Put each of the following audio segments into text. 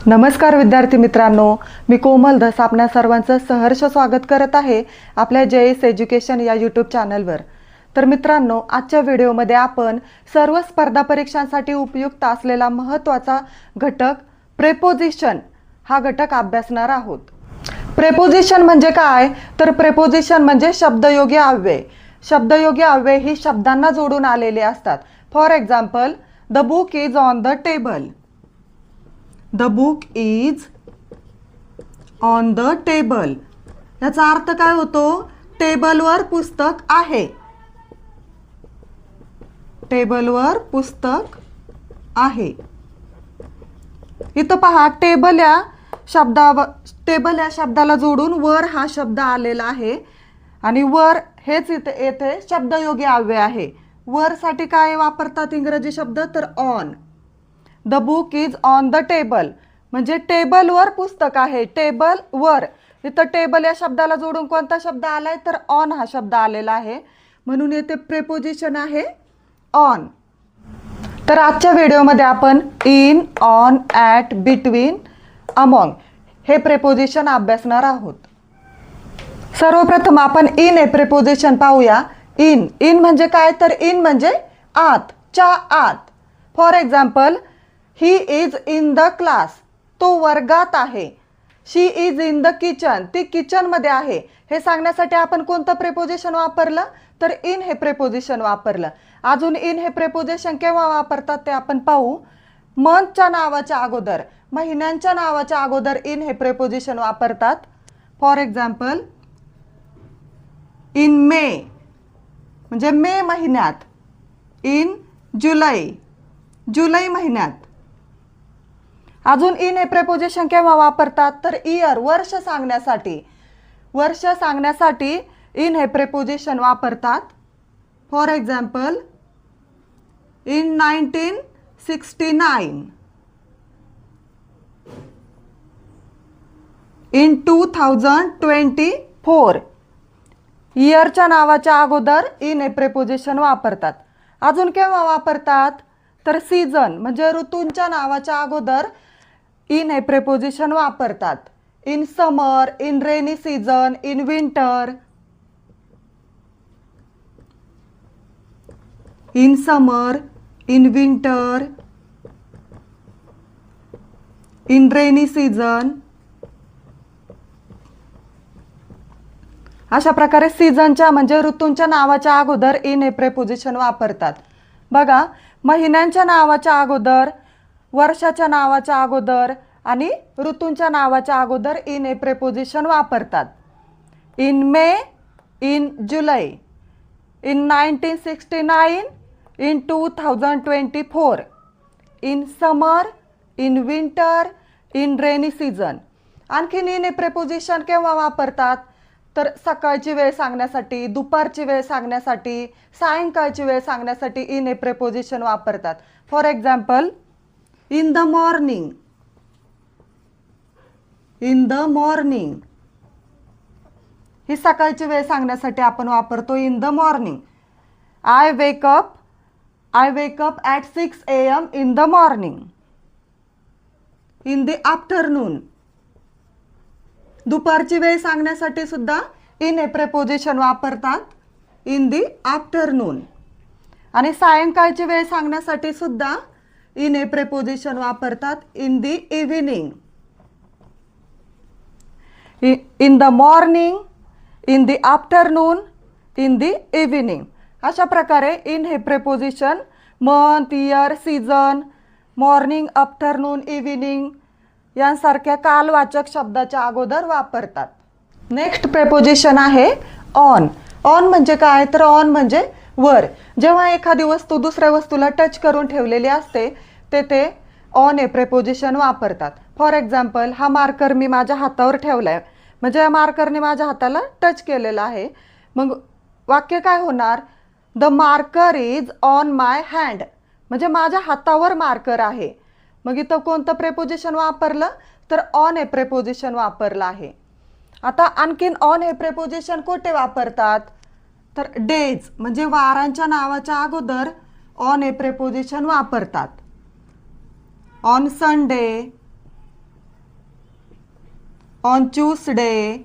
नमस्कार विद्यार्थी मित्रांनो, मी कोमल धस आपल्या सर्वांचं सहर्ष स्वागत करत आहे आपल्या JS एज्युकेशन या यूट्यूब चॅनलवर। तर मित्रांनो, आजच्या व्हिडिओमध्ये आपण सर्व स्पर्धा परीक्षांसाठी उपयुक्त असलेला महत्त्वाचा घटक प्रेपोजिशन हा घटक अभ्यासणार आहोत। प्रेपोजिशन म्हणजे काय? तर प्रेपोजिशन म्हणजे शब्दयोगी अव्यय। शब्दयोगी अव्यय ही शब्दांना जोडून आलेले असतात। For example, the book is on the table. The book is on the table। याचा अर्थ काय होतो? टेबलवर पुस्तक आहे। टेबलवर पुस्तक आहे। इथं पहा, टेबल या शब्दाला जोडून वर हा शब्द आलेला आहे आणि वर हेच इथे येथे शब्दयोगी अव्यय आहे। वर साठी काय वापरतात इंग्रजी शब्द? तर on. The book is on the table म्हणजे टेबलवर पुस्तक आहे। टेबल वर, इथं टेबल या शब्दाला जोडून कोणता शब्द आलाय? तर ऑन हा शब्द आलेला आहे, म्हणून येथे प्रेपोजिशन आहे ऑन। तर आजच्या व्हिडिओमध्ये आपण in, on, at, between, among हे प्रेपोजिशन अभ्यासणार आहोत। सर्वप्रथम आपण इन हे प्रेपोजिशन पाहूया। इन म्हणजे काय? तर इन म्हणजे आत, च्या आत। For example, he is in the class, तो वर्गात आहे। शी इज इन द किचन, ती किचन मध्ये आहे। हे सांगण्यासाठी आपण कोणतं प्रेपोजिशन वापरलं? तर इन हे प्रेपोजिशन वापरलं। अजून इन हे प्रेपोजिशन केव्हा वापरतात ते आपण पाहू। मंथच्या नावाच्या अगोदर, महिन्यांच्या नावाच्या अगोदर इन हे प्रेपोजिशन वापरतात। फॉर एक्झाम्पल, इन मे म्हणजे मे महिन्यात। इन जुलै, जुलै महिन्यात। अजून इन हे प्रेपोजिशन केव्हा वापरतात? तर इयर, वर्ष सांगण्यासाठी। वर्ष सांगण्यासाठी इन हे प्रेपोजिशन वापरतात। For example, in 1969, in 2024। इयरच्या नावाच्या अगोदर इन हे प्रेपोजिशन वापरतात। अजून केव्हा वापरतात? तर सीझन म्हणजे ऋतूंच्या नावाच्या अगोदर इन हे प्रेपोजिशन वापरतात। In summer, in rainy season, in winter. In summer, in winter, in rainy season. अशा प्रकारे सीझनच्या म्हणजे ऋतूंच्या नावाच्या अगोदर इन हे प्रेपोजिशन वापरतात। बघा, महिन्यांच्या नावाच्या अगोदर, वर्षाच्या नावाच्या अगोदर आणि ऋतूंच्या नावाच्या अगोदर इन हे प्रेपोजिशन वापरतात। In may, in July, in 1969, in 2024, in summer, in winter, in rainy season. आणखीन इन हे प्रेपोजिशन केव्हा वापरतात? तर सकाळची वेळ सांगण्यासाठी, दुपारची वेळ सांगण्यासाठी, सायंकाळची वेळ सांगण्यासाठी इन हे प्रेपोजिशन वापरतात। For example, in the morning, in the morning ही सकाळची वेळ सांगण्यासाठी आपण वापरतो in the morning. I wake up at 6 AM in the morning. In the afternoon, दुपारची वेळ सांगण्यासाठी सुद्धा इन हे प्रेपोजिशन वापरतात, इन द आफ्टरनून। आणि सायंकाळची वेळ सांगण्यासाठी सुद्धा इन हे प्रेपोजिशन वापरतात, in the evening. In the morning, in the afternoon, in the evening. अशा प्रकारे इन हे preposition month, year, season, morning, afternoon, evening यांसारख्या कालवाचक शब्दाच्या अगोदर वापरतात। नेक्स्ट प्रेपोजिशन आहे ऑन। ऑन म्हणजे काय? तर ऑन म्हणजे वर। जेव्हा एखादी वस्तू दुसऱ्या वस्तूला टच करून ठेवलेली असते तेथे ऑन हे प्रेपोजिशन वापरतात। फॉर एक्झाम्पल, हा मार्कर मी माझ्या हातावर ठेवलाय म्हणजे या मार्करने माझ्या हाताला टच केलेला आहे। मग वाक्य काय होणार? The marker is on my hand म्हणजे माझ्या हातावर मार्कर आहे। मग इथं कोणतं प्रेपोजिशन वापरलं? तर ऑन हे प्रेपोजिशन वापरलं आहे। आता आणखीन ऑन हे प्रेपोजिशन कुठे वापरतात? तर डेज म्हणजे वारांच्या नावाच्या अगोदर ऑन हे प्रेपोजिशन वापरतात। On Sunday, on Tuesday.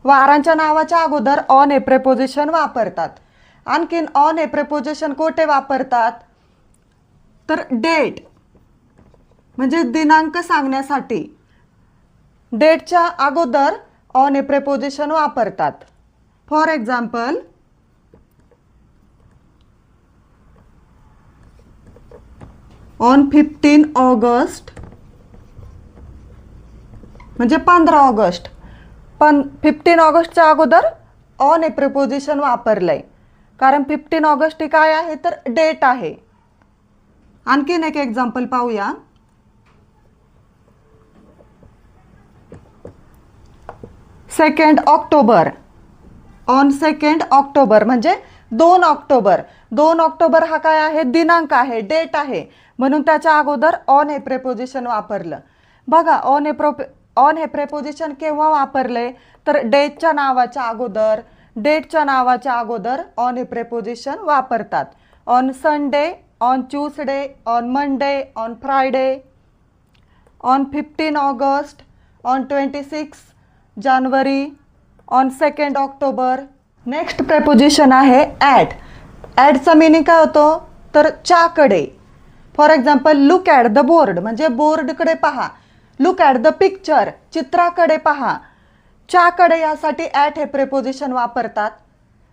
वारांच्या नावाच्या अगोदर ऑन हे प्रेपोजिशन वापरतात. आणखीन ऑन हे प्रेपोजिशन कोठे वापरतात तर डेट म्हणजे दिनांक सांगण्यासाठी डेटच्या अगोदर ऑन हे प्रेपोजिशन वापरतात. फॉर एक्झाम्पल ऑन 15 ऑगस्ट म्हणजे 15 ऑगस्ट. पण 15 ऑगस्टच्या अगोदर ऑन हे प्रिपोजिशन वापरलंय कारण 15 ऑगस्ट ही काय आहे तर डेट आहे. आणखीन एक एक्झाम्पल पाहूया. Second October. ऑन 2 ऑक्टोबर म्हणजे 2 ऑक्टोबर. 2 ऑक्टोबर हा काय आहे दिनांक आहे, डेट आहे, म्हणून त्याच्या अगोदर ऑन हे प्रेपोजिशन वापरलं. बघा ऑन हे प्रेपोजिशन केव्हा वापरले तर डेटच्या नावाच्या अगोदर ऑन हे प्रेपोजिशन वापरतात. On Sunday, on Tuesday, on Monday, on Friday, on 15 August, on 26 January, on 2 October. Next preposition आहे ॲट. ॲटचा मिनिंग काय होतो तर च्याकडे. For example look at the board म्हणजे बोर्डकडे पहा. लुक ॲट द पिक्चर चित्राकडे पहा. च्याकडे यासाठी ॲट हे प्रेपोजिशन वापरतात.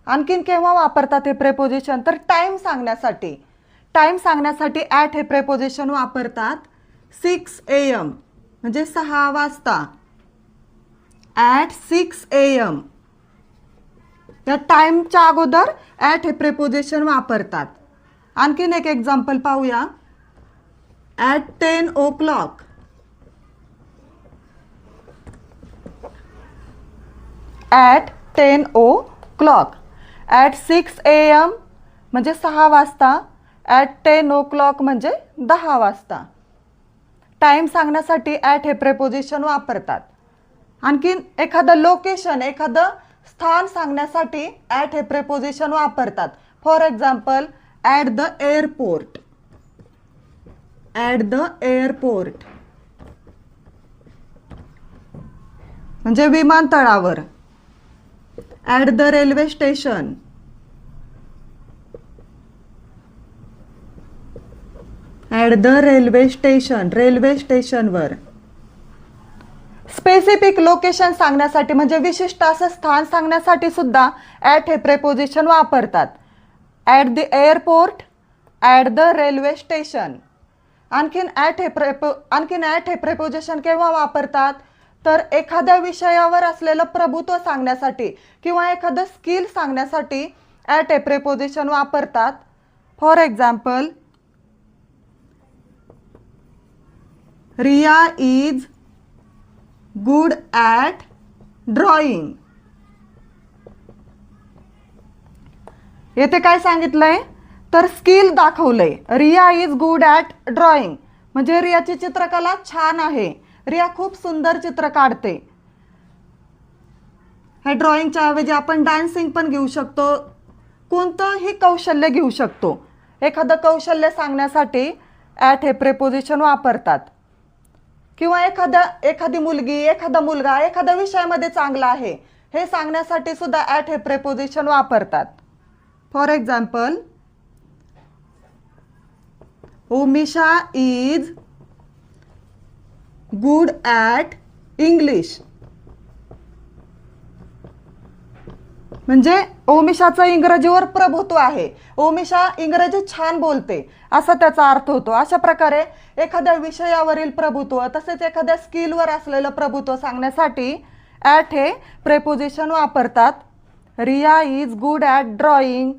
आणखीन केव्हा वापरतात हे प्रेपोजिशन तर टाइम सांगण्यासाठी. टाइम सांगण्यासाठी ॲट हे प्रेपोजिशन वापरतात. 6 AM म्हणजे 6 वाजता. ॲट 6 AM या टाइमच्या अगोदर ॲट हे प्रेपोजिशन वापरतात. आणखीन एक एक्झाम्पल पाहूया. At 10 o'clock. At 10 o'clock. At 6 AM म्हणजे 6 वाजता. ॲट 10 o'clock म्हणजे 10 वाजता. टाइम सांगण्यासाठी ॲट हे प्रेपोजिशन वापरतात. आणखीन एखादं लोकेशन एखादं स्थान सांगण्यासाठी ॲट हे प्रेपोजिशन वापरतात. For example at the airport. At the airport म्हणजे विमानतळावर. At the railway station. At the railway station railway स्टेशनवर. स्पेसिफिक लोकेशन सांगण्यासाठी म्हणजे विशिष्ट असं स्थान सांगण्यासाठी सुद्धा ॲट हे प्रेपोजिशन वापरतात. At the airport, at the railway station. आणखीन ॲट हे प्रेपोजिशन केव्हा वापरतात तर एखाद्या विषयावर असलेलं प्रभुत्व सांगण्यासाठी किंवा एखादं स्किल सांगण्यासाठी ॲट हे प्रेपोजिशन वापरतात. For example Riya is good at drawing. येथे काय सांगितलंय तर स्किल दाखवलंय. Riya is good at drawing म्हणजे रियाची चित्रकला छान आहे. रिया खूप सुंदर चित्र काढते. ह्या ड्रॉइंगच्या ऐवजी आपण डान्सिंग पण घेऊ शकतो. कोणतंही कौशल्य घेऊ शकतो. एखादं कौशल्य सांगण्यासाठी ॲट हे प्रेपोजिशन वापरतात. किंवा एखादी मुलगी एखादा मुलगा एखाद्या विषयामध्ये चांगला आहे हे सांगण्यासाठी सुद्धा ॲट हे प्रेपोजिशन वापरतात. For example Omisha is good at English म्हणजे ओमिशाचं इंग्रजीवर प्रभुत्व आहे. ओमिशा इंग्रजी छान बोलते असा त्याचा अर्थ होतो. अशा प्रकारे एखाद्या विषयावरील प्रभुत्व तसेच एखाद्या स्किलवर असलेलं प्रभुत्व सांगण्यासाठी ॲट हे प्रेपोजिशन वापरतात. Riya is good at drawing.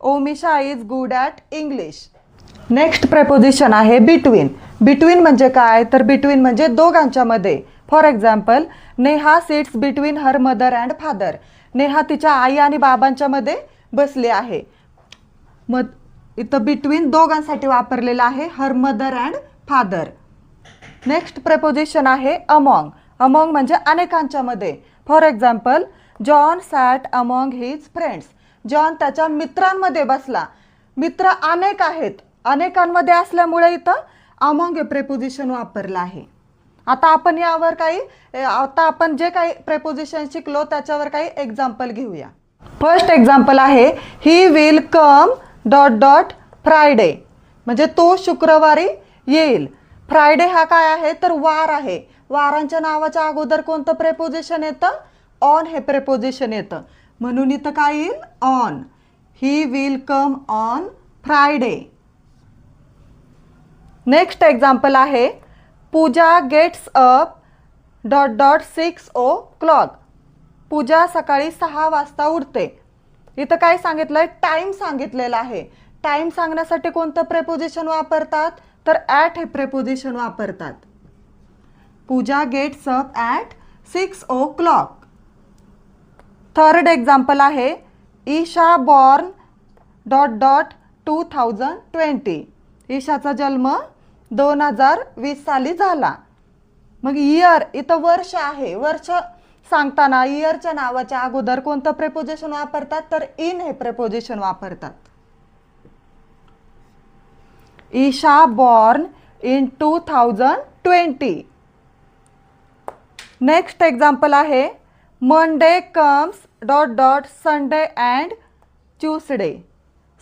Omisha is good at English. Next preposition आहे बिटवीन. बिटवीन म्हणजे काय तर बिटवीन म्हणजे दोघांच्या मध्ये. For example Neha sits between her mother and father. Neha तिच्या आई आणि बाबांच्या मध्ये बसली आहे. मग इथं बिटवीन दोघांसाठी वापरलेलं आहे her mother and father. Next preposition आहे अमॉंग. अमॉंग म्हणजे अनेकांच्या मध्ये. For example John sat among his friends. John त्याच्या मित्रांमध्ये बसला. मित्र अनेक आहेत. अनेकांमध्ये असल्यामुळे इथं अमॉंग हे प्रेपोजिशन वापरलं आहे. आता आपण जे काही प्रेपोजिशन शिकलो त्याच्यावर काही एक्झाम्पल घेऊया. फर्स्ट एक्झाम्पल आहे ही will come dot dot Friday, म्हणजे तो शुक्रवारी येईल. फ्रायडे हा काय आहे तर वार आहे. वारांच्या नावाच्या अगोदर कोणतं प्रेपोजिशन येतं? ऑन हे प्रेपोजिशन येतं. म्हणून इथं काय येईल? On. He will come on Friday. Next example आहे Pooja gets up dot dot 6 o'clock. Pooja सकाळी 6 वाजता उठते. इथं काय सांगितलंय? टाइम सांगितलेला आहे. टाइम सांगण्यासाठी कोणतं प्रेपोजिशन वापरतात तर ॲट हे प्रेपोजिशन वापरतात. Pooja gets up at 6 o'clock. Third example आहे ईशा बॉर्न डॉट डॉट 2020. ईशाचा जन्म 2020 साली झाला. मग इयर इथं वर्ष आहे. वर्ष सांगताना इयरच्या नावाच्या अगोदर कोणतं प्रेपोजिशन वापरतात तर इन हे प्रेपोजिशन वापरतात. Isha born in 2020. Next example आहे Monday comes dot dot Sunday and Tuesday.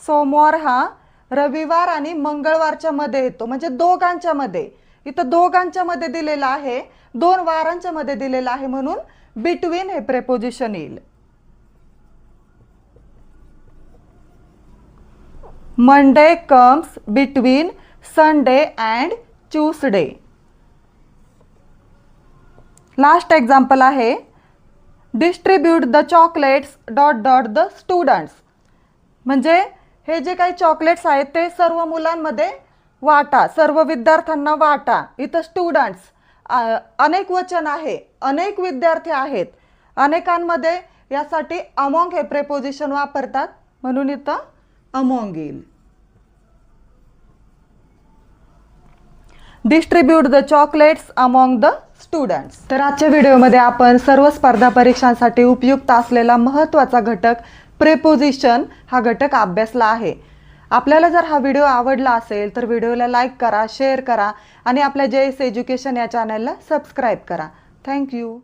सोमवार हा रविवार आणि मंगळवारच्या मध्ये येतो, म्हणजे दोघांच्या मध्ये. इथं दोघांच्या मध्ये दिलेला आहे, 2 वारांच्या मध्ये दिलेला आहे, म्हणून बिटवीन हे प्रेपोजिशन येईल. Monday comes between Sunday and Tuesday. Last example आहे distribute the chocolates dot dot the students. म्हणजे हे जे काही चॉकलेट्स आहेत ते सर्व मुलांमध्ये वाटा, सर्व विद्यार्थ्यांना वाटा. इथं स्टुडंट्स अनेक वचन आहे, अनेक विद्यार्थी आहेत, अनेकांमध्ये, यासाठी अमॉंग हे प्रेपोजिशन वापरतात, म्हणून इथं अमॉंग येईल. Distribute the chocolates among the students. तर आजच्या व्हिडिओमध्ये आपण सर्व स्पर्धा परीक्षांसाठी उपयुक्त असलेला महत्त्वाचा घटक प्रेपोजिशन हा घटक अभ्यासला आहे. आपल्याला जर हा व्हिडिओ आवडला असेल तर व्हिडिओला लाईक करा, शेअर करा आणि आपल्या JS एज्युकेशन या चॅनलला सबस्क्राईब करा. थँक्यू.